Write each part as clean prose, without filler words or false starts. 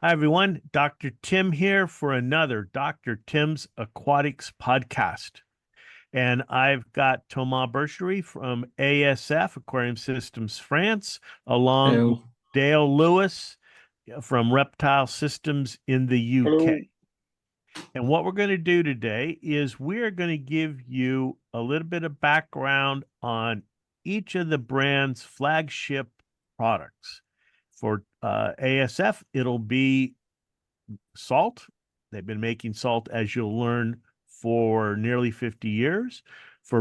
Hi, everyone. Dr. Tim here for another Dr. Tim's Aquatics podcast. And I've got Thomas Berchery from ASF, Aquarium Systems France, along with Hello. Dale Lewis from Reptile Systems in the UK. Hello. And what we're going to do today is we're going to give you a little bit of background on each of the brand's flagship products. For ASF, it'll be salt. They've been making salt, as you'll learn, for nearly 50 years. For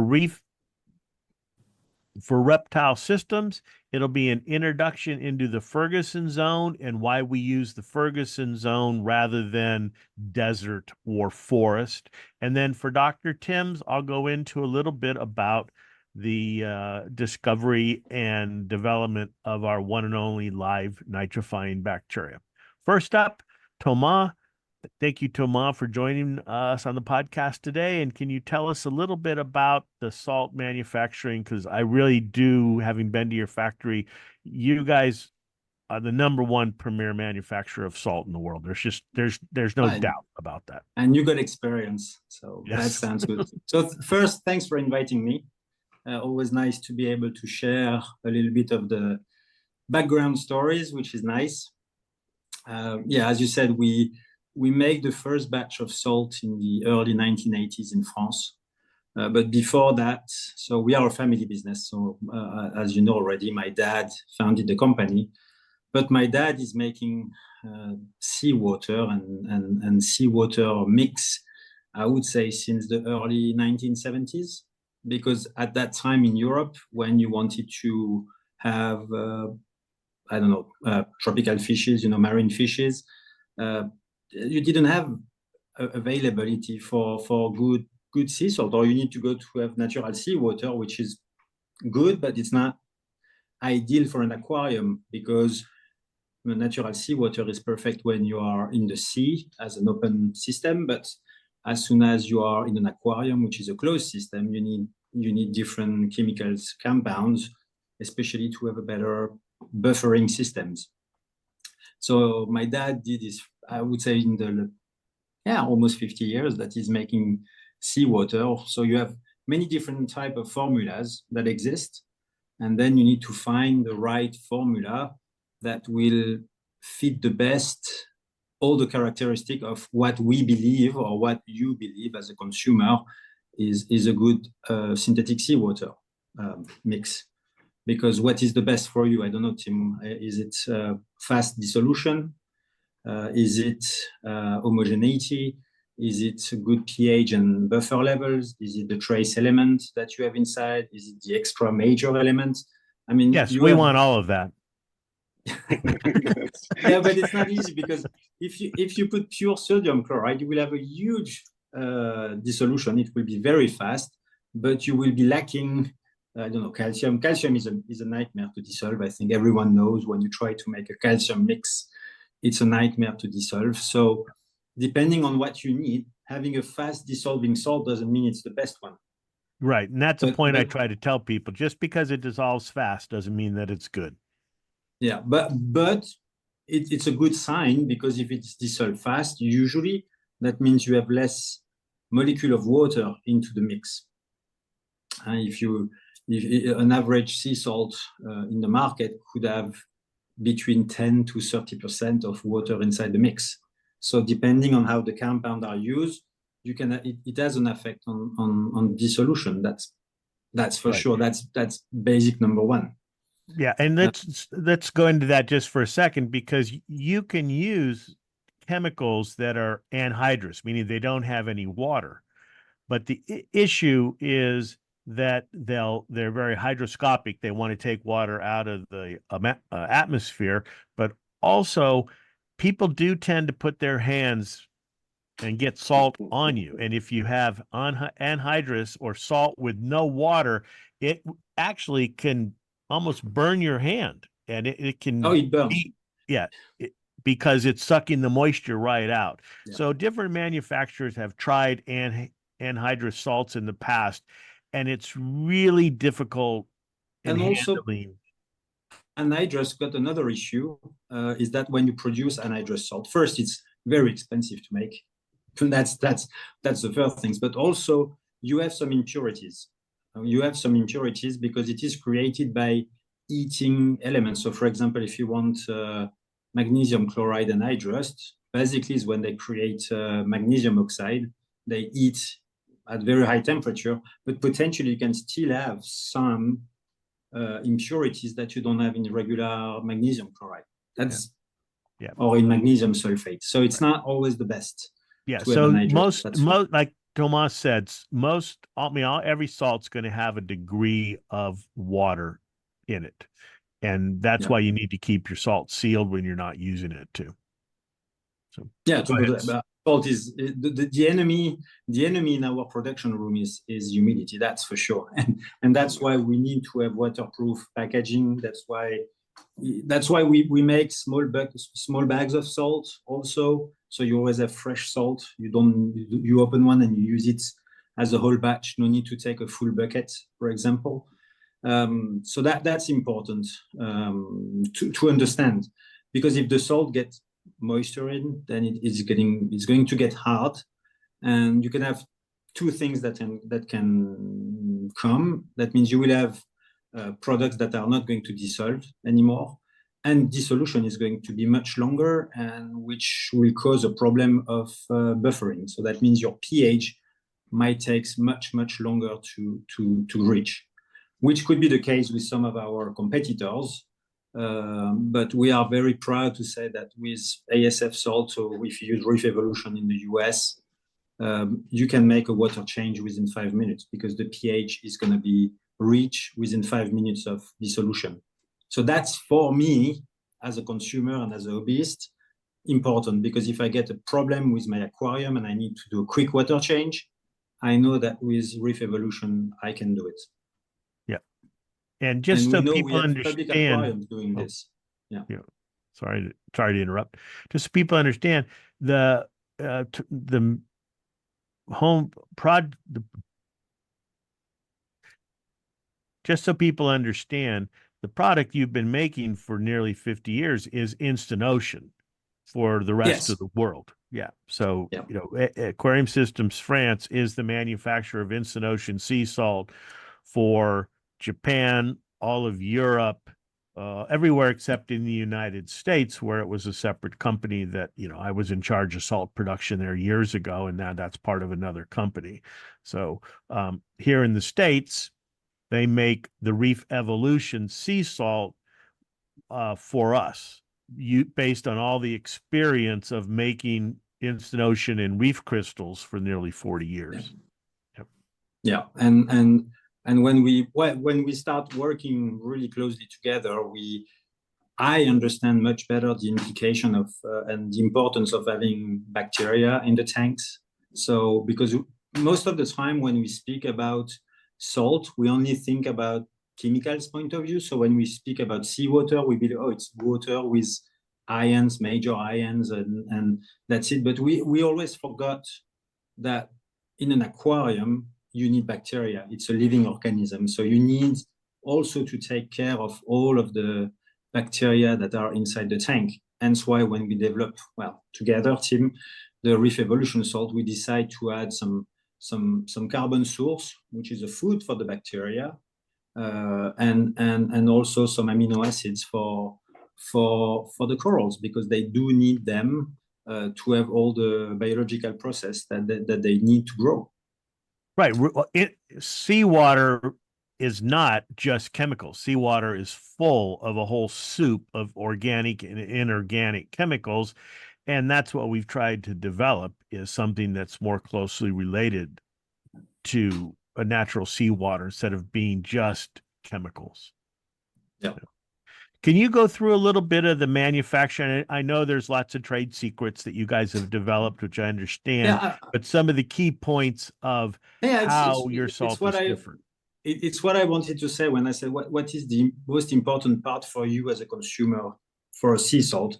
reptile systems, it'll be an introduction into the Ferguson zone and why we use the Ferguson zone rather than desert or forest. And then for Dr. Tim's, I'll go into a little bit about the discovery and development of our one and only live nitrifying bacteria. First up, Thomas. Thank you, Thomas, for joining us on the podcast today. And can you tell us a little bit about the salt manufacturing? Because I really do, having been to your factory, you guys are the #1 premier manufacturer of salt in the world. There's no Fine. doubt about that. And you got experience, so that Yes. sounds good. So first, thanks for inviting me. Always nice to be able to share a little bit of the background stories, which is nice. Yeah, as you said, we make the first batch of salt in the early 1980s in France. But before that, so we are a family business. So as you know already, my dad founded the company. But my dad is making seawater and seawater mix, I would say, since the early 1970s. Because at that time in Europe, when you wanted to have, I don't know, tropical fishes, marine fishes, you didn't have availability for good sea salt, or you need to go to have natural seawater, which is good, but it's not ideal for an aquarium because natural seawater is perfect when you are in the sea as an open system, but as soon as you are in an aquarium, which is a closed system, you need different chemicals, compounds, especially to have a better buffering systems. So my dad did this, I would say, in the almost 50 years that he's making seawater. So you have many different type of formulas that exist, and then you need to find the right formula that will fit the best all the characteristic of what we believe or what you believe as a consumer is a good synthetic seawater mix. Because what is the best for you? I don't know, Tim. Is it fast dissolution? Is it homogeneity? Is it good pH and buffer levels? Is it the trace element that you have inside? Is it the extra major element? I mean, Yes, we want all of that. Yeah, but it's not easy because if you put pure sodium chloride, you will have a huge dissolution. It will be very fast, but you will be lacking, I don't know, calcium. Calcium is a nightmare to dissolve. I think everyone knows when you try to make a calcium mix, it's a nightmare to dissolve. So depending on what you need, having a fast dissolving salt doesn't mean it's the best one. Right. And that's a point I try to tell people. Just because it dissolves fast doesn't mean that it's good. Yeah, but it's a good sign because if it's dissolved fast, usually that means you have less molecule of water into the mix. And if an average sea salt in the market could have between 10 to 30% of water inside the mix. So depending on how the compound are used, it has an effect on dissolution. That's for sure. That's basic #1. Yeah, and let's go into that just for a second, because you can use chemicals that are anhydrous, meaning they don't have any water. But the issue is that they're very hygroscopic. They want to take water out of the atmosphere, but also people do tend to put their hands and get salt on you. And if you have anhydrous or salt with no water, it actually can almost burn your hand, and it can it burns. because it's sucking the moisture right out. So different manufacturers have tried anhydrous salts in the past, and it's really difficult in handling. And I just got another issue. is that when you produce anhydrous salt, first it's very expensive to make. That's the first things, but also you have some impurities. You have some impurities because it is created by eating elements. So, for example, if you want magnesium chloride anhydrous, basically is when they create magnesium oxide. They eat at very high temperature, but potentially you can still have some impurities that you don't have in regular magnesium chloride. That's or in magnesium sulfate. So it's not always the best. Yeah. So most like Thomas said, every salt's going to have a degree of water in it, and that's why you need to keep your salt sealed when you're not using it too. So salt is the enemy. The enemy in our production room is humidity. That's for sure, and that's why we need to have waterproof packaging. That's why we make small bags of salt also. So you always have fresh salt. You open one and you use it as a whole batch. No need to take a full bucket, for example. So that's important to understand, because if the salt gets moisture in, then it's going to get hard, and you can have two things that can come. That means you will have products that are not going to dissolve anymore, and dissolution is going to be much longer, and which will cause a problem of buffering. So that means your pH might take much longer to reach, which could be the case with some of our competitors. But we are very proud to say that with ASF salt, so if you use Reef Evolution in the US, you can make a water change within 5 minutes because the pH is going to be reached within 5 minutes of dissolution. So that's, for me, as a consumer and as a hobbyist, important, because if I get a problem with my aquarium and I need to do a quick water change, I know that with Reef Evolution, I can do it. Yeah. And just so people understand, doing this. Yeah. Sorry to interrupt. Just so people understand, the home prod. Just so people understand, the product you've been making for nearly 50 years is Instant Ocean for the rest of the world. Yeah. So, Aquarium Systems France is the manufacturer of Instant Ocean sea salt for Japan, all of Europe, everywhere except in the United States, where it was a separate company that, I was in charge of salt production there years ago, and now that's part of another company. So here in the States, they make the Reef Evolution sea salt for us, based on all the experience of making Instant Ocean and reef crystals for nearly 40 years. Yeah. And when we start working really closely together, I understand much better the implication of and the importance of having bacteria in the tanks. So because most of the time when we speak about salt, we only think about chemicals point of view. So when we speak about seawater, we believe, it's water with ions, major ions, and that's it. But we always forgot that in an aquarium, you need bacteria. It's a living organism. So you need also to take care of all of the bacteria that are inside the tank. Hence why when we develop, together, Tim, the Reef Evolution salt, we decide to add some carbon source, which is a food for the bacteria, and also some amino acids for the corals, because they do need them to have all the biological process that they need to grow. Right. Seawater is not just chemicals. Seawater is full of a whole soup of organic and inorganic chemicals. And that's what we've tried to develop, is something that's more closely related to a natural seawater instead of being just chemicals. Yeah. Can you go through a little bit of the manufacturing? I know there's lots of trade secrets that you guys have developed, which I understand, but some of the key points of how your salt is different. It's what I wanted to say when I said what is the most important part for you as a consumer for a sea salt?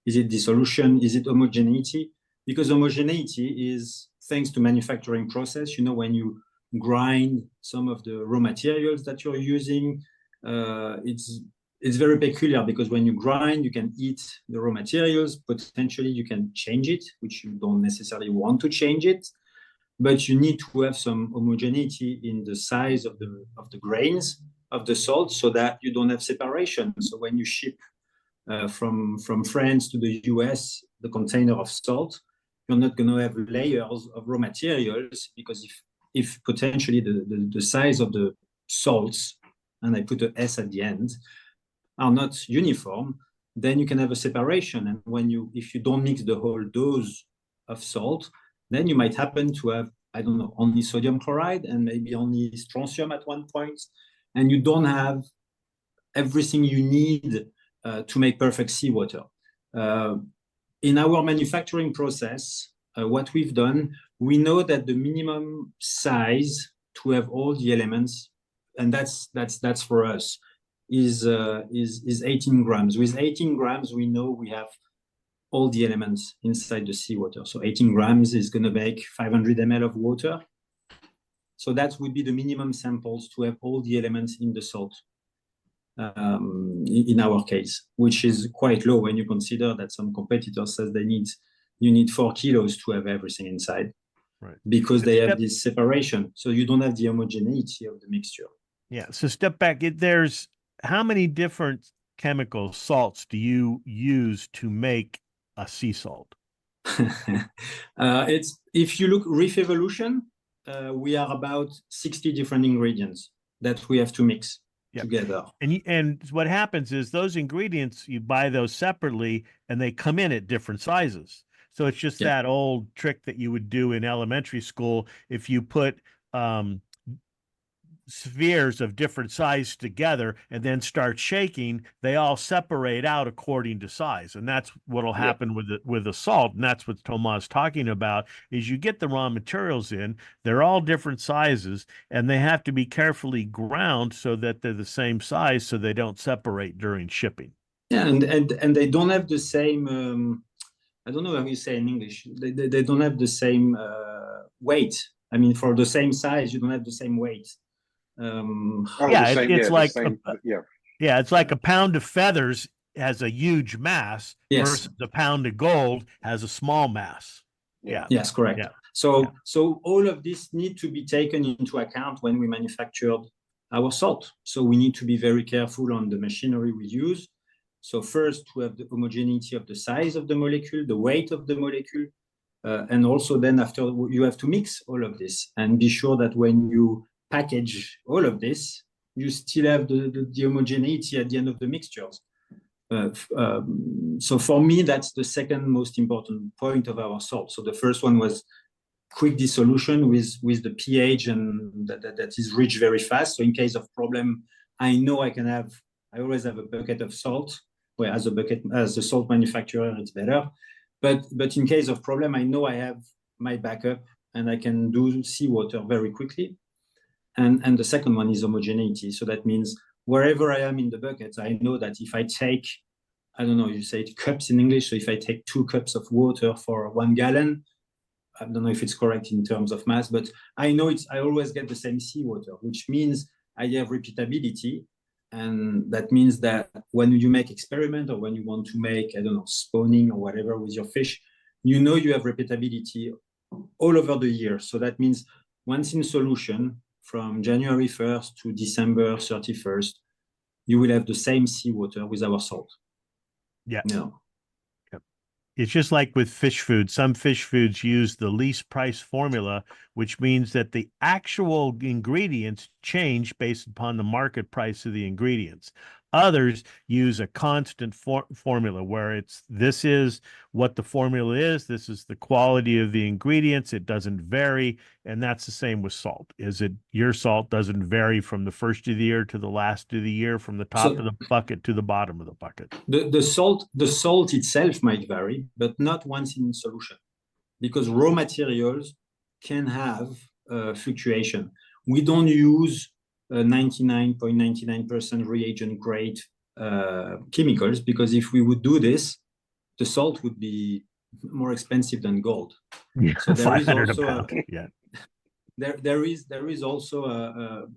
Is it dissolution? Is it homogeneity? Because homogeneity is thanks to manufacturing process. When you grind some of the raw materials that you're using, it's very peculiar because when you grind, you can eat the raw materials. Potentially, you can change it, which you don't necessarily want to change it. But you need to have some homogeneity in the size of the grains of the salt so that you don't have separation. So when you ship from France to the US, the container of salt, you're not going to have layers of raw materials because if potentially the size of the salts, and I put a S at the end, are not uniform, then you can have a separation. And if you don't mix the whole dose of salt, then you might happen to have, I don't know, only sodium chloride and maybe only strontium at one point, and you don't have everything you need to make perfect seawater. In our manufacturing process, what we've done, we know that the minimum size to have all the elements, and that's for us, is 18 grams. With 18 grams, we know we have all the elements inside the seawater. So 18 grams is going to make 500 ml of water. So that would be the minimum samples to have all the elements in the salt. In our case, which is quite low when you consider that some competitors says you need 4 kilos to have everything inside, right? Because they have this separation, so you don't have the homogeneity of the mixture. Yeah. So step back. There's how many different chemical salts do you use to make a sea salt? It's if you look Reef Evolution, we are about 60 different ingredients that we have to mix. Yep. Together. And what happens is those ingredients, you buy those separately and they come in at different sizes. So it's just that old trick that you would do in elementary school. If you put spheres of different size together and then start shaking, they all separate out according to size. And that's what will happen with the salt. And that's what Thomas is talking about, is you get the raw materials in, they're all different sizes, and they have to be carefully ground so that they're the same size so they don't separate during shipping. Yeah, and they don't have the same, I don't know how you say in English, they don't have the same weight. I mean, for the same size, you don't have the same weight. It's like a pound of feathers has a huge mass versus a pound of gold has a small mass. Yes, correct. So all of this need to be taken into account when we manufactured our salt. So we need to be very careful on the machinery we use. So first, to have the homogeneity of the size of the molecule, the weight of the molecule, and also then after you have to mix all of this and be sure that when you package all of this, you still have the homogeneity at the end of the mixtures. So for me, that's the second most important point of our salt. So the first one was quick dissolution with the pH and that is reached very fast. So in case of problem, I know I always have a bucket of salt, where as a salt manufacturer, it's better. But in case of problem, I know I have my backup and I can do seawater very quickly. And the second one is homogeneity. So that means wherever I am in the buckets, I know that if I take, I don't know, you say cups in English. So if I take 2 cups of water for 1 gallon, I don't know if it's correct in terms of mass, but I know I always get the same seawater, which means I have repeatability. And that means that when you make experiment or when you want to make, I don't know, spawning or whatever with your fish, you know you have repeatability all over the year. So that means once in solution, from January 1st to December 31st, you will have the same seawater with our salt. Yeah. No. It's just like with fish food. Some fish foods use the least price formula, which means that the actual ingredients change based upon the market price of the ingredients. Others use a constant formula where this is what the formula is. This is the quality of the ingredients. It doesn't vary. And that's the same with salt. Your salt doesn't vary from the first of the year to the last of the year, from the top of the bucket to the bottom of the bucket. The salt itself might vary, but not once in solution, because raw materials can have fluctuation. We don't use 99.99% reagent grade chemicals, because if we would do this, the salt would be more expensive than gold. Yeah, so there is also there is also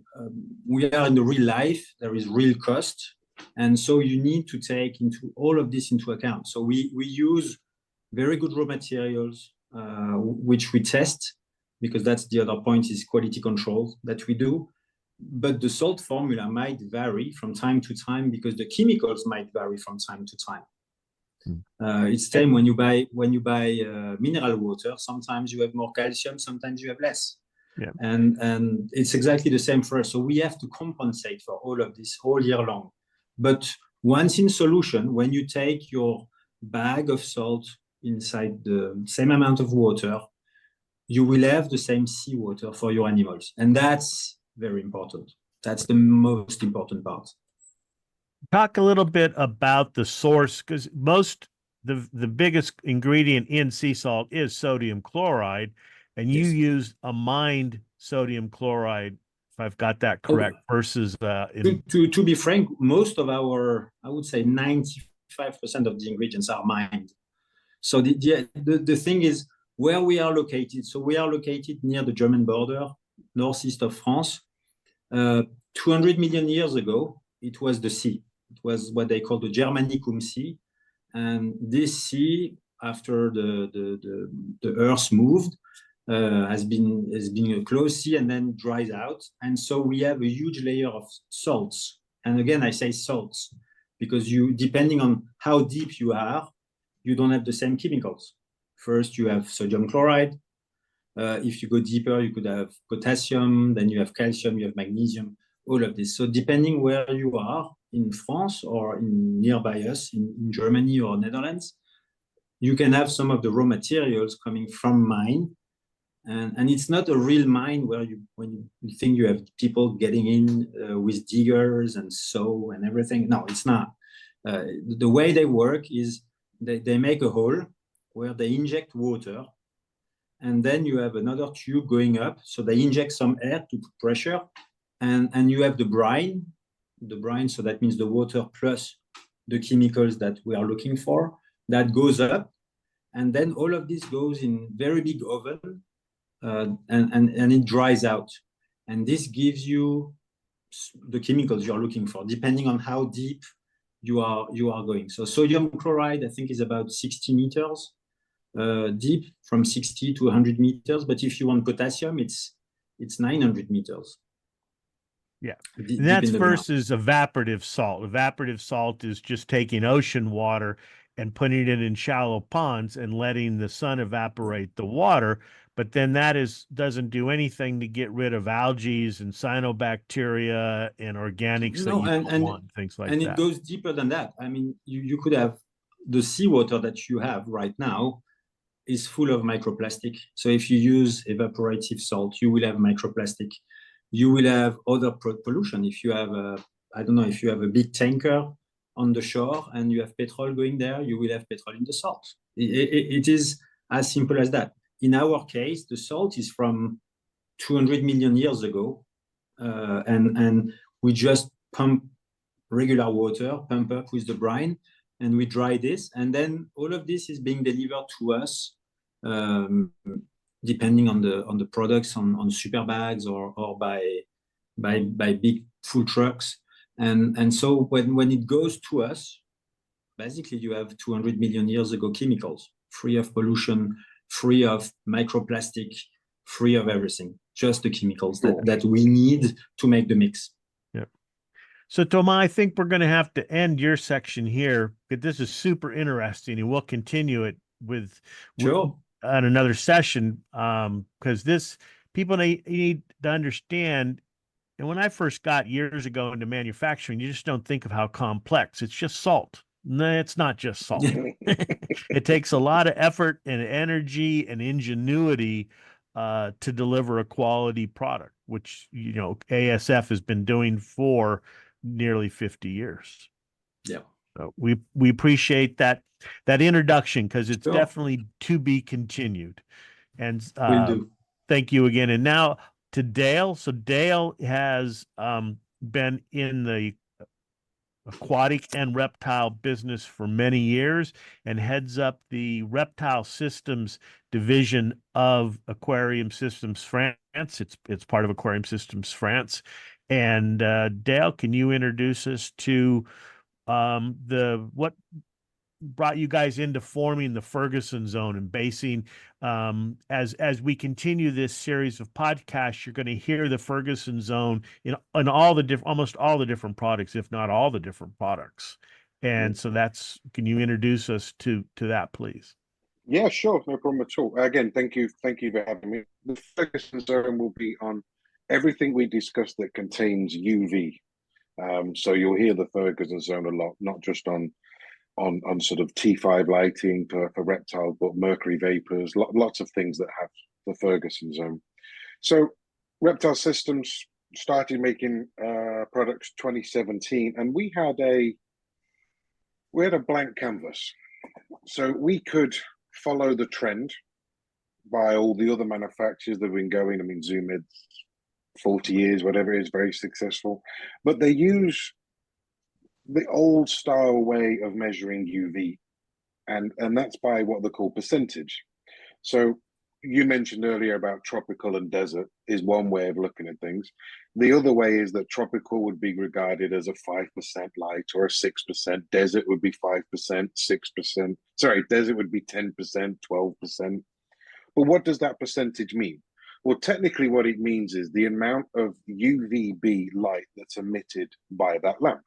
we are in the real life. There is real cost And so you need to take into all of this into account. So we use very good raw materials, which we test, because that's the other point, is quality control that we do. But the salt formula might vary from time to time because the chemicals might vary from time to time. It's same when you buy mineral water. Sometimes you have more calcium, sometimes you have less. Yeah. And it's exactly the same for us. So we have to compensate for all of this all year long. But once in solution, when you take your bag of salt inside the same amount of water, you will have the same seawater for your animals. And that's very important. That's the most important part. Talk a little bit about the source, because the biggest ingredient in sea salt is sodium chloride, and you use a mined sodium chloride, if I've got that correct, versus to be frank, most of our, I would say 95% of the ingredients are mined. So the thing is where we are located. So we are located near the German border, northeast of France. 200 million years ago, it was the sea. It was what they call the Germanicum Sea. And this sea, after the Earth moved, has been a closed sea and then dries out. And so we have a huge layer of salts. And again, I say salts because depending on how deep you are, you don't have the same chemicals. First, you have sodium chloride. If you go deeper, you could have potassium, then you have calcium, you have magnesium, all of this. So depending where you are in France or in nearby us, in Germany or Netherlands, you can have some of the raw materials coming from mine. And it's not a real mine where when you think you have people getting in with diggers and sow and everything. No, it's not. The way they work is they make a hole where they inject water, and then you have another tube going up. So they inject some air to put pressure, and you have the brine. So that means the water plus the chemicals that we are looking for, that goes up. And then all of this goes in very big oven, and it dries out. And this gives you the chemicals you're looking for, depending on how deep you are going. So sodium chloride, I think, is about 60 meters deep, from 60 to 100 meters. But if you want potassium, it's 900 meters. Yeah. And that's versus evaporative salt. Evaporative salt is just taking ocean water and putting it in shallow ponds and letting the sun evaporate the water. But then that doesn't do anything to get rid of algae and cyanobacteria and organics that you don't want, things like that. And it goes deeper than that. I mean, you could have the seawater that you have right now is full of microplastic. So if you use evaporative salt, you will have microplastic. You will have other pollution. If you have if you have a big tanker on the shore and you have petrol going there, you will have petrol in the salt. It is as simple as that. In our case, the salt is from 200 million years ago, and we just pump regular water, pump up with the brine, and we dry this, and then all of this is being delivered to us, depending on the products, on super bags or by big full trucks, and so when it goes to us, basically you have 200 million years ago chemicals, free of pollution, free of microplastic, free of everything, just the chemicals that we need to make the mix. Yeah. So Thomas, I think we're going to have to end your section here, but this is super interesting, and we'll continue it with on another session, because people need to understand. And when I first got years ago into manufacturing, you just don't think of how complex. It's just salt. No, it's not just salt. It takes a lot of effort and energy and ingenuity to deliver a quality product, which, ASF has been doing for nearly 50 years. Yeah. So we appreciate that introduction, because it's definitely to be continued. And will do. Thank you again. And now to Dale. So Dale has been in the aquatic and reptile business for many years and heads up the reptile systems division of Aquarium Systems France. It's part of Aquarium Systems France. And Dale, can you introduce us to what brought you guys into forming the Ferguson Zone and basing as we continue this series of podcasts, you're going to hear the Ferguson Zone in all the different almost all the different products, if not all the different products. And so can you introduce us to that, please? Yeah, sure, no problem at all. Again, thank you for having me. The Ferguson Zone will be on everything we discuss that contains UV. So you'll hear the Ferguson Zone a lot, not just on sort of T5 lighting for reptiles, but mercury vapors, lots of things that have the Ferguson Zone. So Reptile Systems started making products 2017, and we had a blank canvas. So we could follow the trend by all the other manufacturers that have been going. I mean, Zoom had 40 years, whatever it is, very successful, but they use the old style way of measuring UV, and that's by what they call percentage. So you mentioned earlier about tropical and desert is one way of looking at things. The other way is that tropical would be regarded as a 5% light or a 6%. Desert would be 5%, 6%. Sorry, desert would be 10%, 12%. But what does that percentage mean? Well, technically what it means is the amount of UVB light that's emitted by that lamp.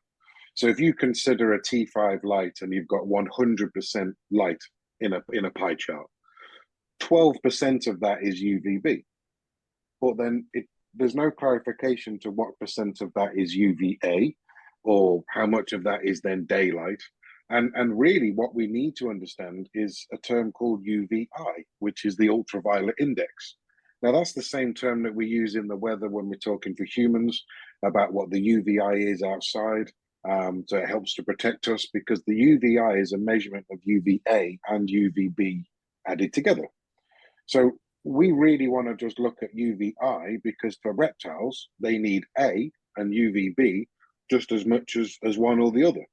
So if you consider a T5 light and you've got 100% light in a pie chart, 12% of that is UVB. But then there's no clarification to what percent of that is UVA or how much of that is then daylight. And really what we need to understand is a term called UVI, which is the ultraviolet index. Now, that's the same term that we use in the weather when we're talking for humans about what the UVI is outside. So it helps to protect us because the UVI is a measurement of UVA and UVB added together. So we really want to just look at UVI because for reptiles, they need A and UVB just as much as one or the other.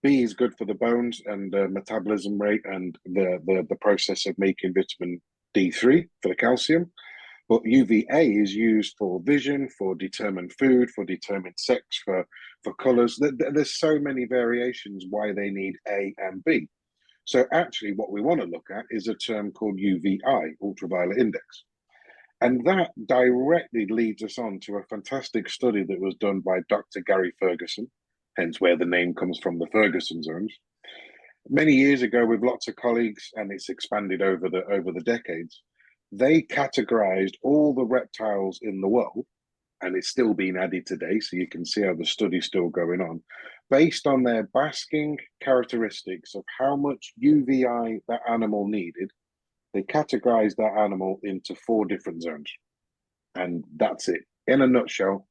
B is good for the bones and the metabolism rate and the process of making vitamin D3 for the calcium. But UVA is used for vision, for determined food, for determined sex, for colors. There's so many variations why they need A and B. So actually what we want to look at is a term called UVI, ultraviolet index. And that directly leads us on to a fantastic study that was done by Dr. Gary Ferguson, hence where the name comes from, the Ferguson zones. Many years ago with lots of colleagues, and it's expanded over the decades, they categorized all the reptiles in the world, and it's still being added today, so you can see how the study's still going on, based on their basking characteristics of how much UVI that animal needed. They categorized that animal into 4 different zones. And that's it. In a nutshell,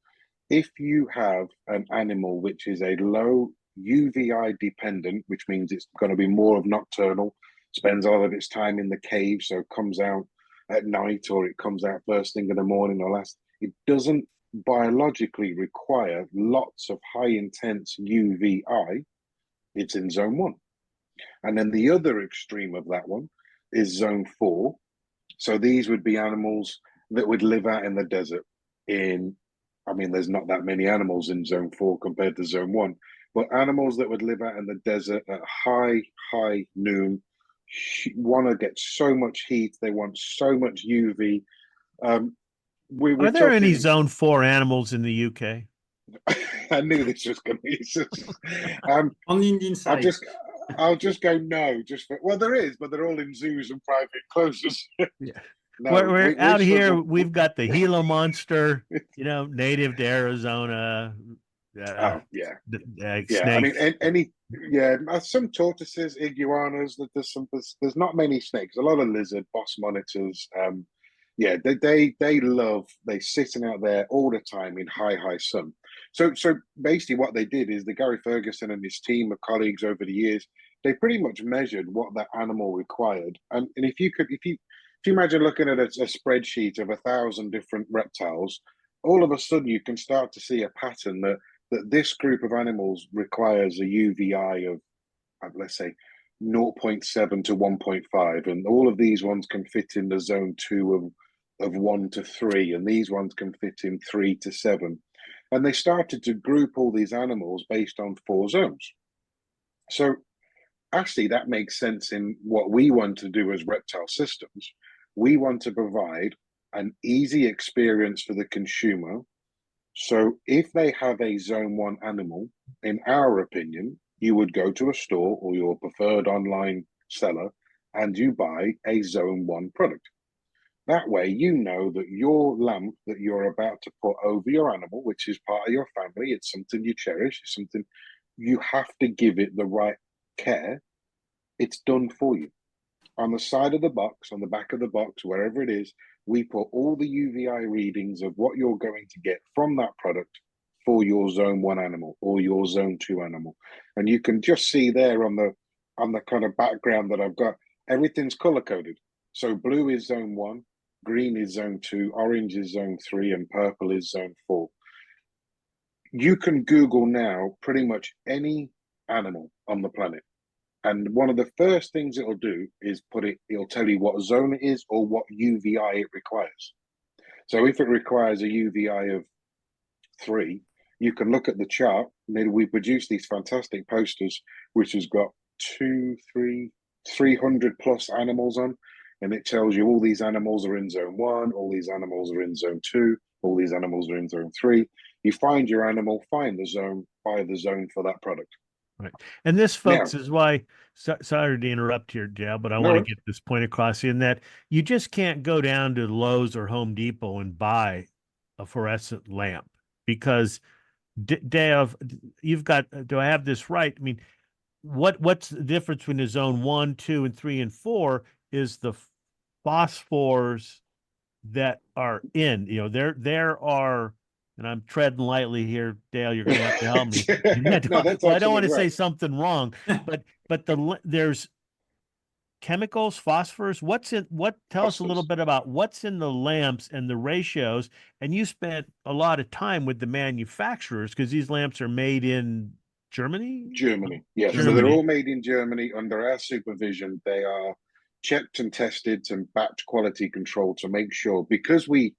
if you have an animal which is a low UVI dependent, which means it's going to be more of nocturnal, spends all of its time in the cave, so comes out at night or it comes out first thing in the morning or last, it doesn't biologically require lots of high intense UVI, it's in zone 1. And then the other extreme of that one is zone 4. So these would be animals that would live out in the desert there's not that many animals in zone 4 compared to zone 1, but animals that would live out in the desert at high noon, want to get so much heat, they want so much UV. Are there any zone 4 animals in the UK? I knew this was going to be on the Indian side. I'll just go no. Well, there is, but they're all in zoos and private enclosures. Yeah. No, we're out here. We've got the Gila monster, native to Arizona. Snakes. I mean, some tortoises, iguanas. There's not many snakes. A lot of lizard, boss monitors. They sitting out there all the time in high sun. So basically what they did is the Gary Ferguson and his team of colleagues over the years, they pretty much measured what that animal required. And if you imagine looking at a spreadsheet of 1,000 different reptiles, all of a sudden you can start to see a pattern that this group of animals requires a UVI of, let's say, 0.7 to 1.5, and all of these ones can fit in the zone 2 of 1 to 3, and these ones can fit in 3 to 7. And they started to group all these animals based on 4 zones. So actually, that makes sense in what we want to do as reptile systems. We want to provide an easy experience for the consumer. So if they have a zone 1 animal, in our opinion, you would go to a store or your preferred online seller and you buy a zone 1 product. That way, you know that your lamp that you're about to put over your animal, which is part of your family, it's something you cherish, it's something you have to give it the right care. It's done for you. On the side of the box, on the back of the box, wherever it is, we put all the UVI readings of what you're going to get from that product for your zone 1 animal or your zone 2 animal. And you can just see there on the kind of background that I've got, everything's color coded. So blue is zone 1, green is zone 2, orange is zone 3, and purple is zone 4. You can Google now pretty much any animal on the planet. And one of the first things it'll do is it'll tell you what zone it is or what UVI it requires. So if it requires a UVI of 3, you can look at the chart. We produce these fantastic posters, which has got 300 plus animals on. And it tells you all these animals are in zone 1, all these animals are in zone 2, all these animals are in zone 3. You find your animal, find the zone, buy the zone for that product. Right. And this, folks, is why, sorry to interrupt here, Dale, but I want to get this point across in that you just can't go down to Lowe's or Home Depot and buy a fluorescent lamp because, Dale, you've got, do I have this right? I mean, what's the difference between the zone 1, 2, and 3, and 4 is the phosphors that are in, there are, and I'm treading lightly here, Dale, you're going to have to help me. I don't want to say something wrong, but there's chemicals, phosphorus. Tell us a little bit about what's in the lamps and the ratios. And you spent a lot of time with the manufacturers because these lamps are made in Germany? Germany, yes. So they're all made in Germany under our supervision. They are checked and tested and batch quality control to make sure, because we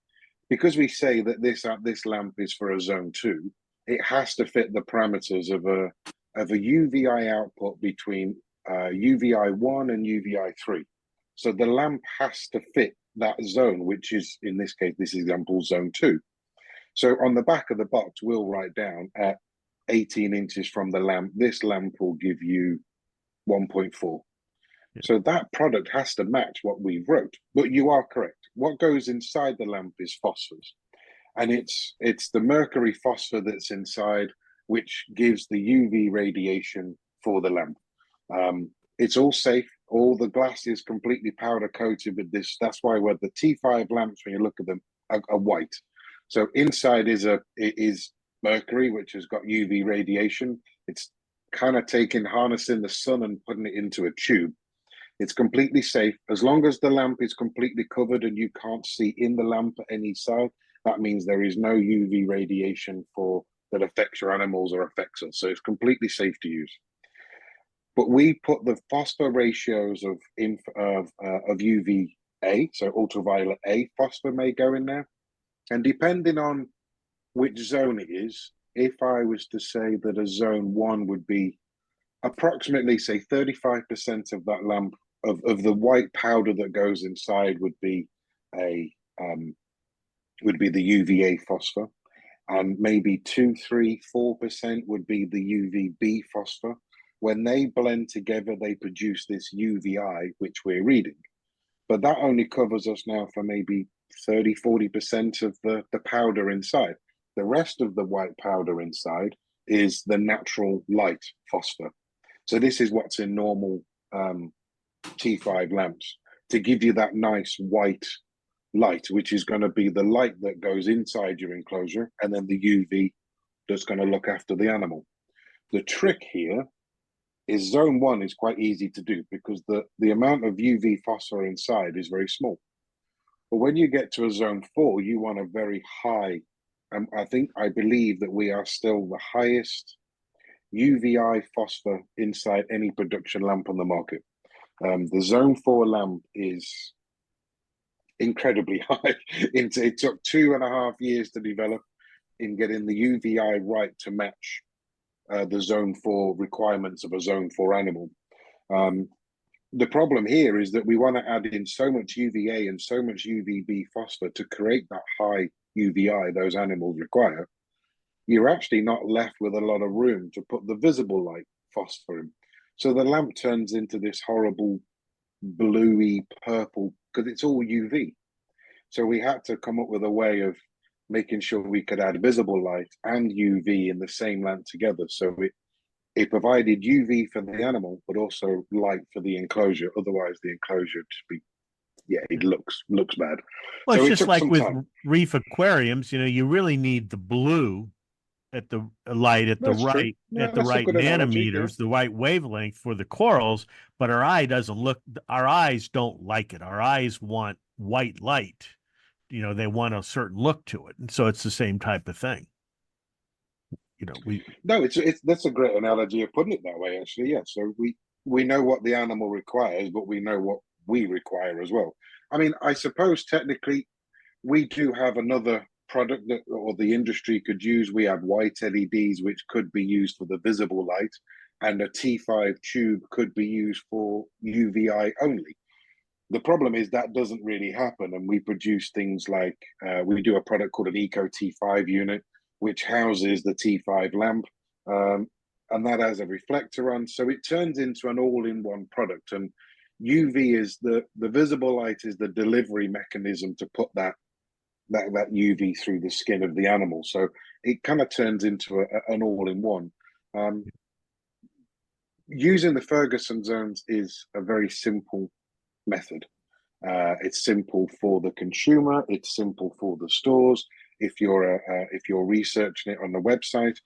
say that this lamp is for a zone 2, it has to fit the parameters of a UVI output between UVI 1 and UVI 3. So the lamp has to fit that zone, which is, in this case, this example, zone 2. So on the back of the box, we'll write down at 18 inches from the lamp, this lamp will give you 1.4. So that product has to match what we wrote. But you are correct. What goes inside the lamp is phosphors. And it's the mercury phosphor that's inside, which gives the UV radiation for the lamp. It's all safe. All the glass is completely powder coated with this. That's why the T5 lamps, when you look at them, are white. So inside is mercury, which has got UV radiation. It's kind of harnessing the sun and putting it into a tube. It's completely safe. As long as the lamp is completely covered and you can't see in the lamp at any side, that means there is no UV radiation that affects your animals or affects us. So it's completely safe to use. But we put the phosphor ratios of UVA, so ultraviolet A phosphor may go in there. And depending on which zone it is, if I was to say that a zone 1 would be approximately, say, 35% of that lamp of the white powder that goes inside would be the UVA phosphor, and maybe 2, 3, 4% would be the UVB phosphor. When they blend together, they produce this UVI, which we're reading. But that only covers us now for maybe 30, 40% of the powder inside. The rest of the white powder inside is the natural light phosphor. So this is what's in normal T5 lamps to give you that nice white light, which is going to be the light that goes inside your enclosure, and then the UV that's going to look after the animal. The trick here is zone 1 is quite easy to do because the amount of UV phosphor inside is very small. But when you get to a zone 4, you want a very high, and I believe that we are still the highest UVI phosphor inside any production lamp on the market. The zone 4 lamp is incredibly high. It took 2.5 years to develop. in getting the UVI right to match the zone 4 requirements of a zone 4 animal. The problem here is that we want to add in so much UVA and so much UVB phosphor to create that high UVI those animals require. You're actually not left with a lot of room to put the visible light phosphor in. So the lamp turns into this horrible bluey purple because it's all UV. So we had to come up with a way of making sure we could add visible light and UV in the same lamp together. So it provided UV for the animal, but also light for the enclosure. Otherwise, the enclosure just be, it looks bad. Well, so it's just like with time. reef aquariums, you really need the blue at the light at That's the true. right Yeah, at the that's a right good analogy, nanometers, the right wavelength for the corals, but our eyes don't like it. Our eyes want white light. They want a certain look to it. And so it's the same type of thing. No, it's that's a great analogy of putting it that way, actually. Yeah. So we know what the animal requires, but we know what we require as well. I mean, I suppose technically we do have another product that or the industry could use. We have white LEDs which could be used for the visible light, and a T5 tube could be used for UVI only. The problem is that doesn't really happen, and we produce things like we do a product called an Eco T5 unit, which houses the T5 lamp, and that has a reflector on, so it turns into an all-in-one product. And UV is the visible light is the delivery mechanism to put that UV through the skin of the animal. So it kind of turns into an all-in-one. Using the Ferguson zones is a very simple method. It's simple for the consumer. It's simple for the stores. If you're researching it on the website,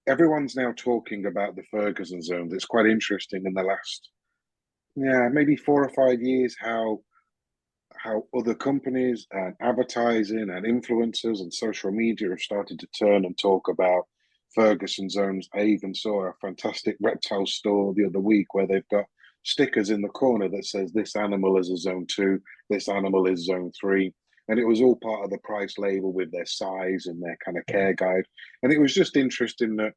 everyone's now talking about the Ferguson zones. It's quite interesting in the last, maybe 4 or 5 years, how other companies and advertising and influencers and social media have started to turn and talk about Ferguson zones. I even saw a fantastic reptile store the other week where they've got stickers in the corner that says this animal is a zone 2, this animal is zone 3. And it was all part of the price label with their size and their kind of care guide. And it was just interesting that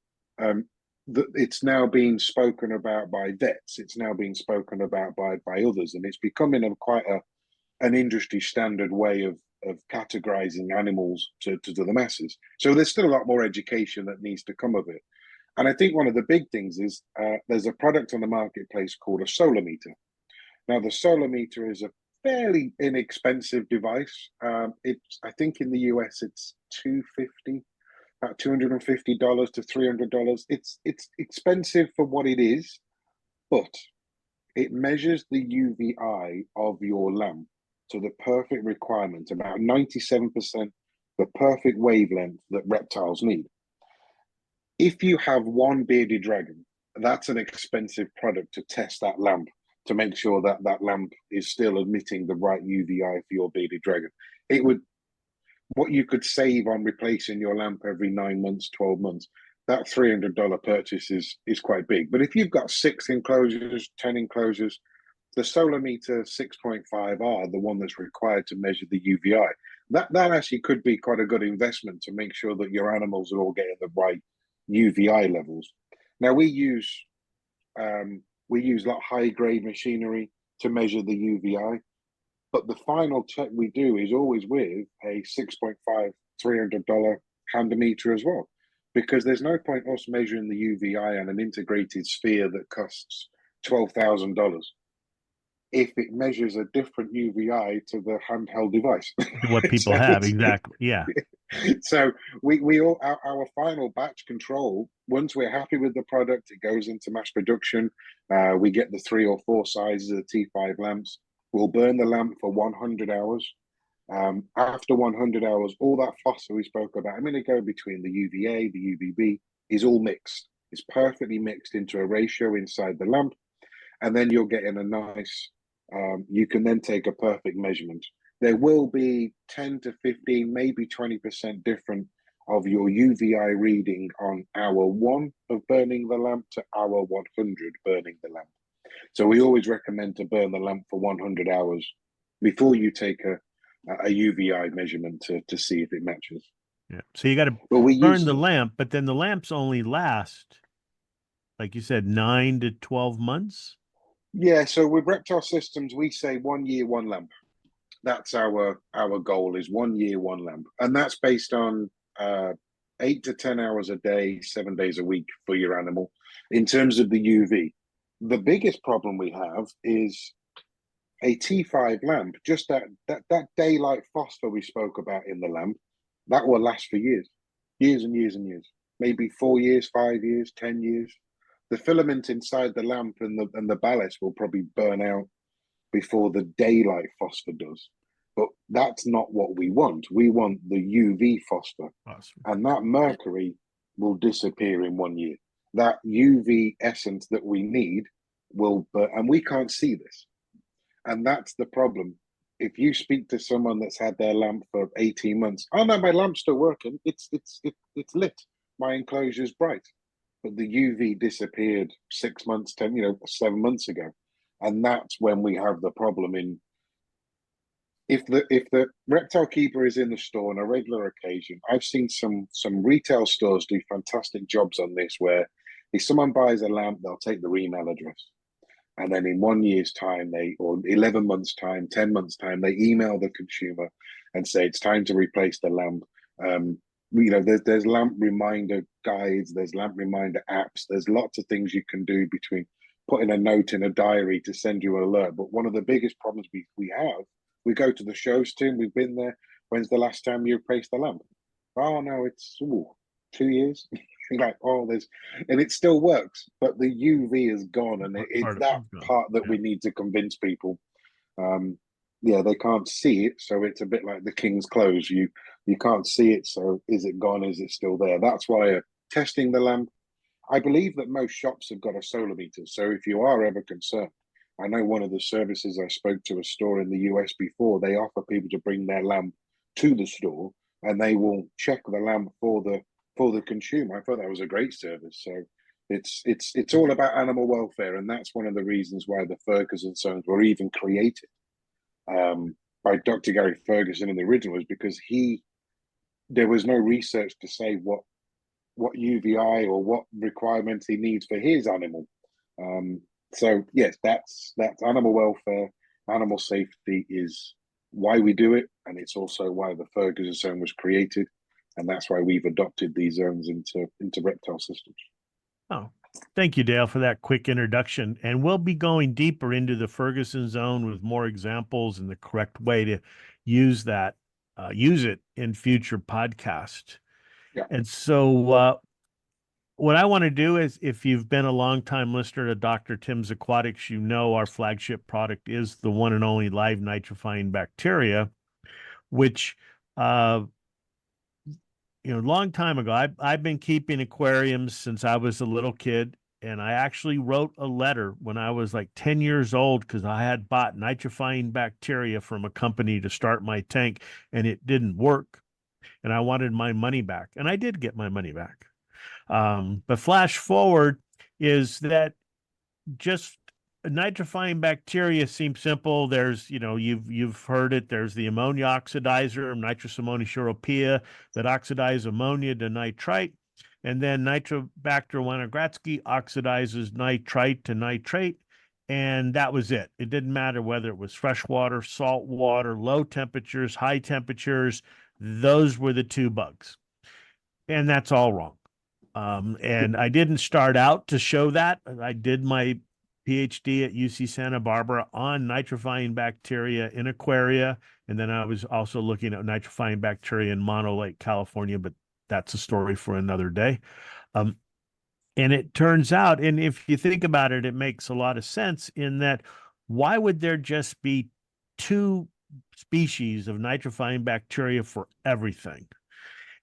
it's now being spoken about by vets. It's now being spoken about by others. And it's becoming quite an industry standard way of categorizing animals to the masses. So there's still a lot more education that needs to come of it. And I think one of the big things is there's a product on the marketplace called a solar meter. Now, the solar meter is a fairly inexpensive device. I think in the US it's about $250 to $300. It's expensive for what it is, but it measures the UVI of your lamp to the perfect requirement, about 97% the perfect wavelength that reptiles need. If you have one bearded dragon, that's an expensive product to test that lamp to make sure that that lamp is still emitting the right UVI for your bearded dragon. What you could save on replacing your lamp every 9 months, 12 months, that $300 purchase is quite big. But if you've got 6 enclosures, 10 enclosures, the solar meter 6.5R, the one that's required to measure the UVI, that actually could be quite a good investment to make sure that your animals are all getting the right UVI levels. Now we use like high grade machinery to measure the UVI, but the final check we do is always with a 6.5 $300 handometer as well, because there's no point us measuring the UVI on an integrated sphere that costs $12,000 if it measures a different UVI to the handheld device. What people have, exactly. Yeah. So we all our final batch control, once we're happy with the product, it goes into mass production. We get the 3 or 4 sizes of the T5 lamps. We'll burn the lamp for 100 hours. After 100 hours, all that phosphor we spoke about a minute ago between the UVA, the UVB, is all mixed. It's perfectly mixed into a ratio inside the lamp. And then you're getting a nice, you can then take a perfect measurement. There will be 10 to 15, maybe 20% different of your UVI reading on hour 1 of burning the lamp to hour 100 burning the lamp. So we always recommend to burn the lamp for 100 hours before you take a UVI measurement to see if it matches. Yeah. So you got to But we burn use the lamp, but then the lamps only last, like you said, 9 to 12 months. yeah. So with reptile systems, we say 1 year, one lamp. That's our goal is 1 year, one lamp, and that's based on 8 to 10 hours a day, 7 days a week for your animal. In terms of the UV, the biggest problem we have is a T5 lamp. Just that daylight phosphor we spoke about in the lamp, that will last for years, years and years and years. Maybe 4 years, 5 years, 10 years. The filament inside the lamp and the ballast will probably burn out before the daylight phosphor does. But that's not what we want. We want the UV phosphor. Awesome. And that mercury will disappear in 1 year. That UV essence that we need will, and we can't see this. And that's the problem. If you speak to someone that's had their lamp for 18 months, oh no, my lamp's still working. It's lit. My enclosure's bright. But the UV disappeared 6 months, 7 months ago. And that's when we have the problem in if the reptile keeper is in the store on a regular occasion. I've seen some retail stores do fantastic jobs on this, where if someone buys a lamp, they'll take their email address, and then in 1 year's time, or 11 months time, 10 months time, they email the consumer and say it's time to replace the lamp. There's lamp reminder guides, there's lamp reminder apps, there's lots of things you can do between putting a note in a diary to send you an alert. But one of the biggest problems we have, we go to the shows, Tim, we've been there. When's the last time you replaced the lamp? Oh no, it's 2 years. Like, and it still works, but the UV is gone, and it's that part that we need to convince people. They can't see it, so it's a bit like the king's clothes. You can't see it, so is it gone? Is it still there? That's why testing the lamp. I believe that most shops have got a solar meter, so if you are ever concerned, I know one of the services I spoke to a store in the US before, they offer people to bring their lamp to the store, and they will check the lamp for the consumer. I thought that was a great service. So it's all about animal welfare, and that's one of the reasons why the Ferguson zones were even created by Dr. Gary Ferguson in the original, was because there was no research to say what UVI or what requirements he needs for his animal. So yes, that's animal welfare, animal safety is why we do it, and it's also why the Ferguson zone was created, and that's why we've adopted these zones into reptile systems. Oh, thank you, Dale, for that quick introduction. And we'll be going deeper into the Ferguson zone with more examples and the correct way to use it in future podcasts. Yeah. And so what I want to do is, if you've been a long-time listener to Dr. Tim's Aquatics, you know our flagship product is the one and only live nitrifying bacteria, which a long time ago, I've been keeping aquariums since I was a little kid, and I actually wrote a letter when I was like 10 years old because I had bought nitrifying bacteria from a company to start my tank, and it didn't work, and I wanted my money back, and I did get my money back. But flash forward is that just nitrifying bacteria seems simple. There's, you've heard it. There's the ammonia oxidizer, Nitrous ammonium europaea, that oxidizes ammonia to nitrite. And then Nitrobacter winogradsky oxidizes nitrite to nitrate. And that was it. It didn't matter whether it was fresh water, salt water, low temperatures, high temperatures. Those were the two bugs. And that's all wrong. And I didn't start out to show that. I did my PhD at UC Santa Barbara on nitrifying bacteria in aquaria. And then I was also looking at nitrifying bacteria in Mono Lake, California, but that's a story for another day. And it turns out, and if you think about it, it makes a lot of sense in that why would there just be two species of nitrifying bacteria for everything?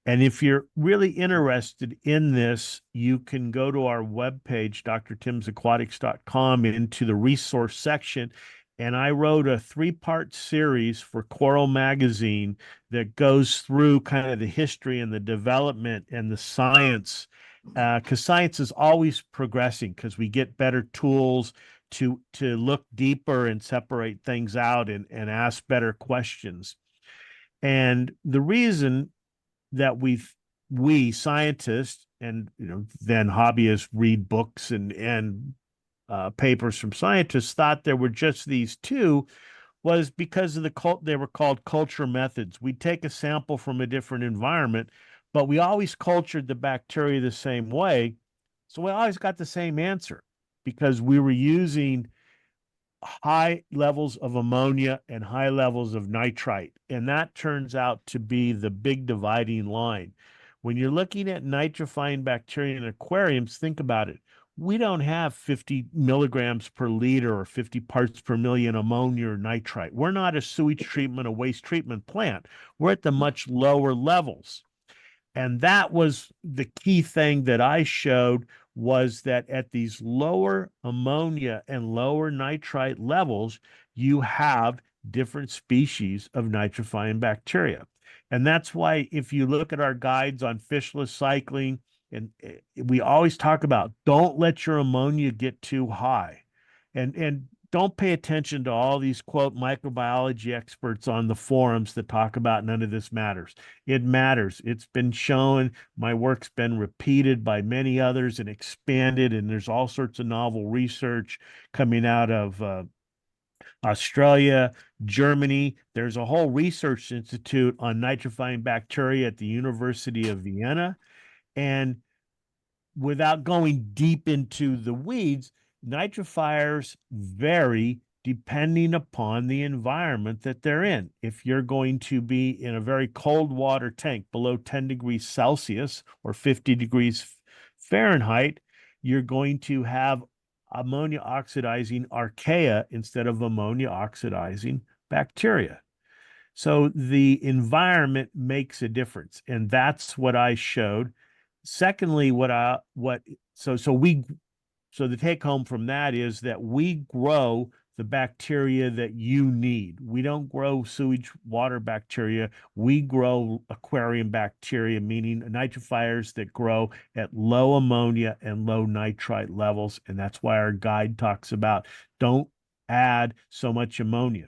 And if you're really interested in this, you can go to our webpage, drtimsaquatics.com, into the resource section. And I wrote a 3-part series for Coral Magazine that goes through kind of the history and the development and the science, because science is always progressing because we get better tools to look deeper and separate things out and ask better questions. And the reason we scientists and then hobbyists read books and papers from scientists thought there were just these two was because of they were called culture methods. We take a sample from a different environment, but we always cultured the bacteria the same way. So we always got the same answer because we were using high levels of ammonia and high levels of nitrite. And that turns out to be the big dividing line. When you're looking at nitrifying bacteria in aquariums, think about it. We don't have 50 milligrams per liter or 50 parts per million ammonia or nitrite. We're not a sewage treatment, a waste treatment plant. We're at the much lower levels. And that was the key thing that I showed was that at these lower ammonia and lower nitrite levels, you have different species of nitrifying bacteria. And that's why if you look at our guides on fishless cycling, and we always talk about don't let your ammonia get too high. And don't pay attention to all these quote microbiology experts on the forums that talk about none of this matters. It matters. It's been shown. My work's been repeated by many others and expanded, and there's all sorts of novel research coming out of Australia, Germany. There's a whole research institute on nitrifying bacteria at the University of Vienna. And without going deep into the weeds, nitrifiers vary depending upon the environment that they're in. If you're going to be in a very cold water tank below 10 degrees Celsius or 50 degrees Fahrenheit, you're going to have ammonia oxidizing archaea instead of ammonia oxidizing bacteria. So the environment makes a difference, and that's what I showed. Secondly, so the take home from that is that we grow the bacteria that you need. We don't grow sewage water bacteria. We grow aquarium bacteria, meaning nitrifiers that grow at low ammonia and low nitrite levels. And that's why our guide talks about don't add so much ammonia.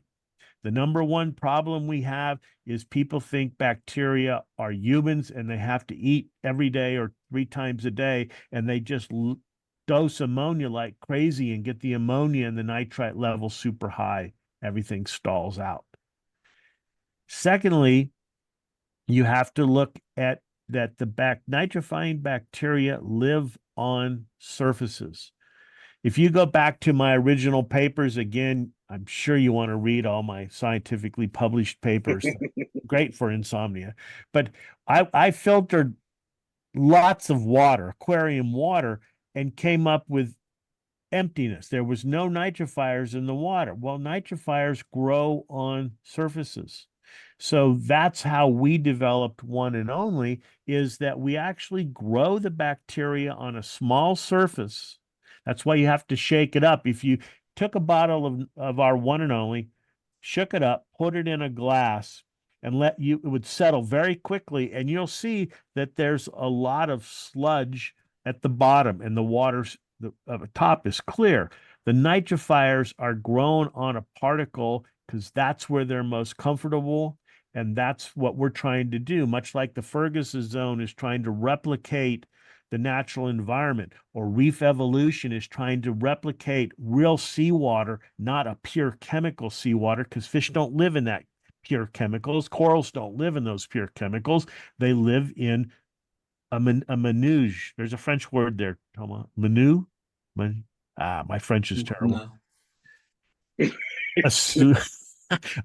The number one problem we have is people think bacteria are humans and they have to eat every day or 3 times a day, and they just dose ammonia like crazy and get the ammonia and the nitrite level super high. Everything stalls out. Secondly, you have to look at that the nitrifying bacteria live on surfaces. If you go back to my original papers, again, I'm sure you want to read all my scientifically published papers. Great for insomnia. But I filtered lots of water, aquarium water, and came up with emptiness. There was no nitrifiers in the water. Well, nitrifiers grow on surfaces. So that's how we developed One and Only, is that we actually grow the bacteria on a small surface. That's why you have to shake it up. If you took a bottle of our One and Only, shook it up, put it in a glass, and it would settle very quickly, and you'll see that there's a lot of sludge at the bottom, and the water's the top is clear. The nitrifiers are grown on a particle because that's where they're most comfortable, and that's what we're trying to do, much like the Ferguson zone is trying to replicate the natural environment, or reef evolution is trying to replicate real seawater, not a pure chemical seawater, because fish don't live in that pure chemicals. Corals don't live in those pure chemicals. They live in a manouge. There's a French word there, Thomas. Manu? My French is terrible. No. A soup,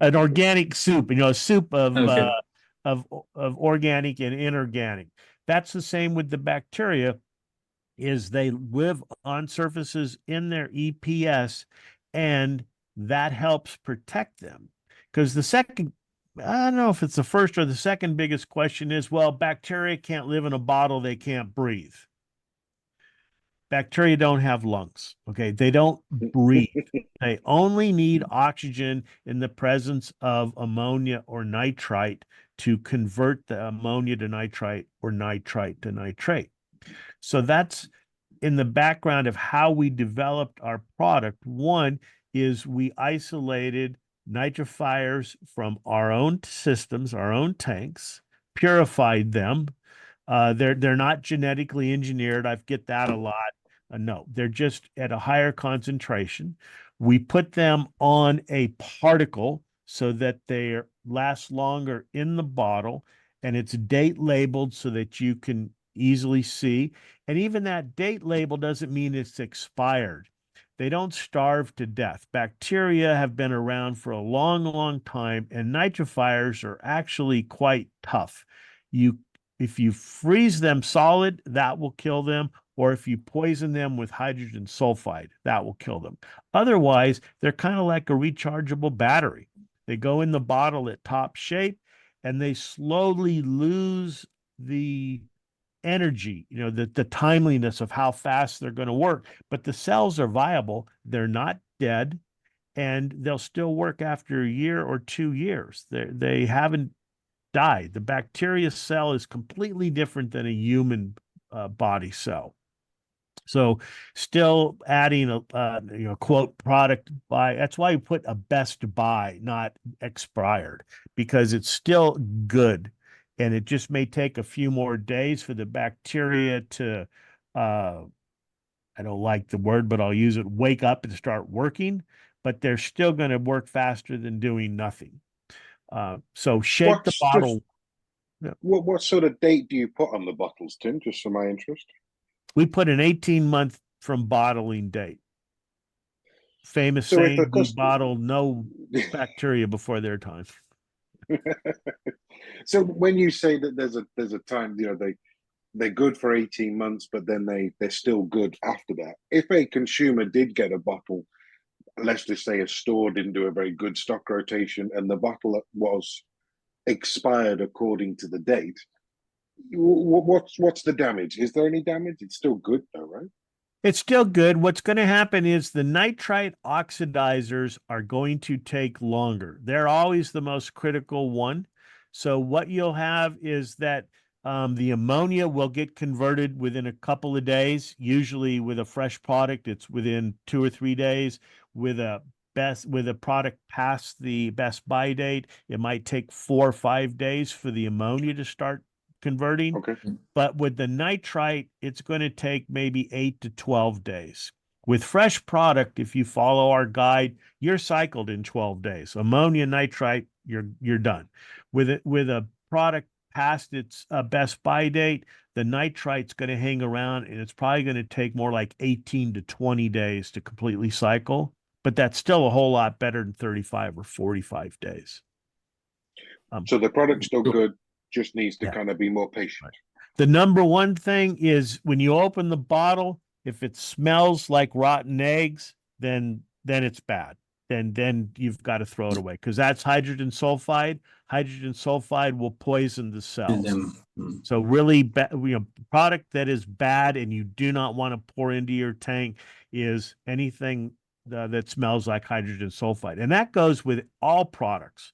an organic soup, a soup of Okay. Of organic and inorganic. That's the same with the bacteria, is they live on surfaces in their EPS, and that helps protect them. Because the second, I don't know if it's the first or the second biggest question is, well, bacteria can't live in a bottle, they can't breathe. Bacteria don't have lungs, okay? They don't breathe. They only need oxygen in the presence of ammonia or nitrite to convert the ammonia to nitrite or nitrite to nitrate. So that's in the background of how we developed our product. One is we isolated nitrifiers from our own systems, our own tanks. purified them. They're not genetically engineered. I get that a lot. No, they're just at a higher concentration. We put them on a particle so that they last longer in the bottle, and it's date labeled so that you can easily see. And even that date label doesn't mean it's expired. They don't starve to death. Bacteria have been around for a long, long time, and nitrifiers are actually quite tough. If you freeze them solid, that will kill them, or if you poison them with hydrogen sulfide, that will kill them. Otherwise, they're kind of like a rechargeable battery. They go in the bottle at top shape, and they slowly lose the energy, the timeliness of how fast they're going to work. But the cells are viable. They're not dead, and they'll still work after a year or 2 years. They haven't died. The bacteria cell is completely different than a human body cell. So still adding a quote product by, that's why you put a best buy, not expired, because it's still good. And it just may take a few more days for the bacteria to, I don't like the word, but I'll use it, wake up and start working, but they're still going to work faster than doing nothing. So shake the bottle. What sort of date do you put on the bottles, Tim, just for my interest? We put an 18-month from bottling date. Famous So saying, we bottle no bacteria before their time. So when you say that there's a time, they're good for 18 months, but then they're still good after that. If a consumer did get a bottle, let's just say a store didn't do a very good stock rotation and the bottle was expired according to the date, what's the damage? Is there any damage? It's still good though, right? It's still good. What's going to happen is the nitrite oxidizers are going to take longer. They're always the most critical one. So what you'll have is that the ammonia will get converted within a couple of days. Usually with a fresh product, it's within 2 or 3 days. With a product past the best buy date, it might take 4 or 5 days for the ammonia to start converting. Okay. But with the nitrite, it's going to take maybe 8 to 12 days. With fresh product, if you follow our guide, you're cycled in 12 days. Ammonia, nitrite, you're done. With a product past its best buy date, the nitrite's going to hang around, and it's probably going to take more like 18 to 20 days to completely cycle. But that's still a whole lot better than 35 or 45 days. So the product's still good, just needs to kind of be more patient. Right. The number one thing is when you open the bottle, if it smells like rotten eggs, then it's bad. Then you've got to throw it away, because that's hydrogen sulfide. Hydrogen sulfide will poison the cells. So really, product that is bad and you do not want to pour into your tank is anything that smells like hydrogen sulfide, and that goes with all products.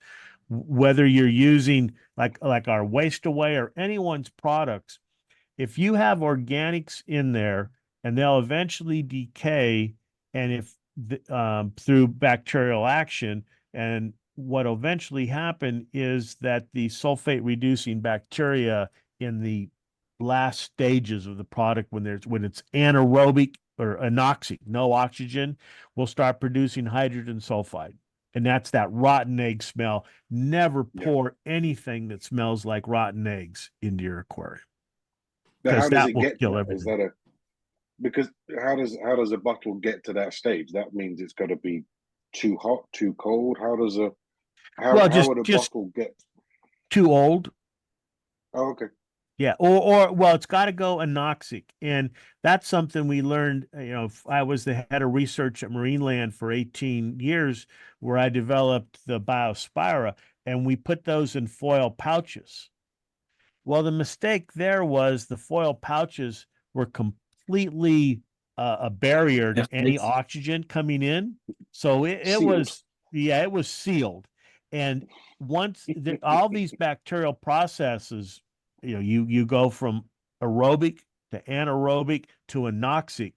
Whether you're using like our waste away or anyone's products, if you have organics in there and they'll eventually decay, and if through bacterial action, and what'll eventually happen is that the sulfate reducing bacteria in the last stages of the product, when it's anaerobic or anoxic, no oxygen, will start producing hydrogen sulfide. And that's that rotten egg smell. Never pour anything that smells like rotten eggs into your aquarium, because that will kill everything. Because how does a bottle get to that stage? That means it's got to be too hot, too cold. How would a bottle get too old? Oh, okay. Yeah, or it's got to go anoxic, and that's something we learned. I was the head of research at Marineland for 18 years, where I developed the Biospira, and we put those in foil pouches. Well, the mistake there was the foil pouches were completely a barrier to any oxygen coming in, so it was sealed, and once all these bacterial processes. You go from aerobic to anaerobic to anoxic,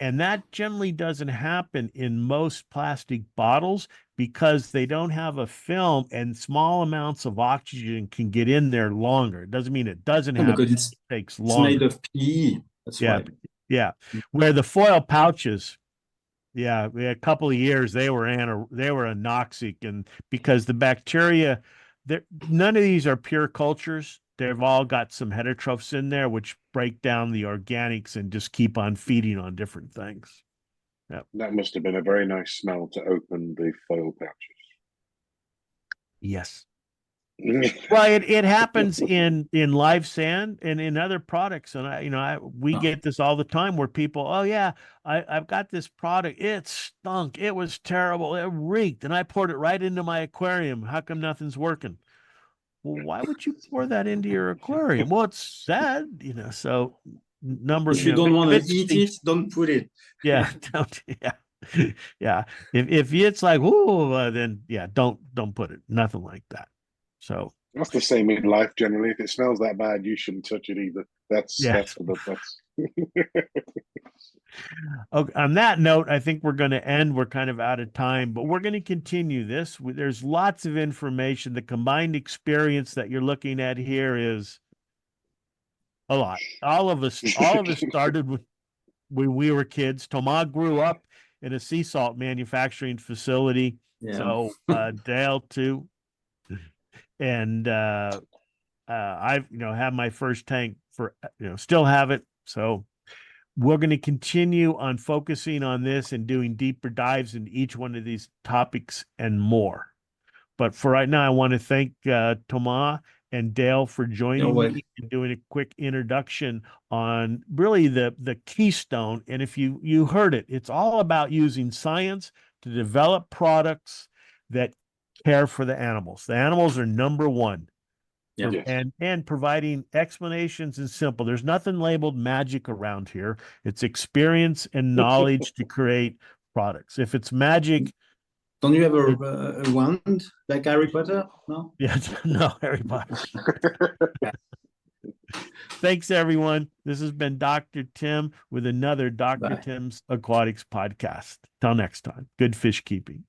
And that generally doesn't happen in most plastic bottles because they don't have a film, and small amounts of oxygen can get in there longer. It doesn't mean it doesn't Yeah, happen. because It takes it's longer. made of PE. That's Yeah. why. Yeah. Where the foil pouches, yeah, a couple of years they were anoxic, and because the bacteria, none of these are pure cultures. They've all got some heterotrophs in there, which break down the organics and just keep on feeding on different things. Yeah. That must have been a very nice smell to open the foil Yes. pouches. Well, it happens in live sand and in other products, and we get this all the time where people, oh yeah, I've got this product, it stunk, it was terrible, it reeked, and I poured it right into my aquarium. How come nothing's working? Well, why would you pour that into your aquarium? Well, it's sad, So If you don't want to eat it, don't put it. Yeah, don't. Yeah, yeah. If it's like, oh, then yeah, don't put it. Nothing like that. So that's the same in life generally. If it smells that bad, you shouldn't touch it either. That's. Okay, on that note, I think we're going to end. We're kind of out of time, but we're going to continue this. There's lots of information. The combined experience that you're looking at here is a lot. All of us started when we were kids. Thomas grew up in a sea salt manufacturing facility. Yeah. So Dale too. And I've had my first tank for still have it. So we're going to continue on focusing on this and doing deeper dives into each one of these topics and more. But for right now, I want to thank Thomas and Dale for joining me and doing a quick introduction on really the keystone. And if you heard it, it's all about using science to develop products that care for the animals. The animals are number one. Yeah. And providing explanations and simple. There's nothing labeled magic around here. It's experience and knowledge to create products. If it's magic, don't you have a wand like Harry Potter? No. Yeah, no, Harry Potter. Thanks, everyone. This has been Dr. Tim with another Dr. Tim's Aquatics podcast. Till next time, good fish keeping.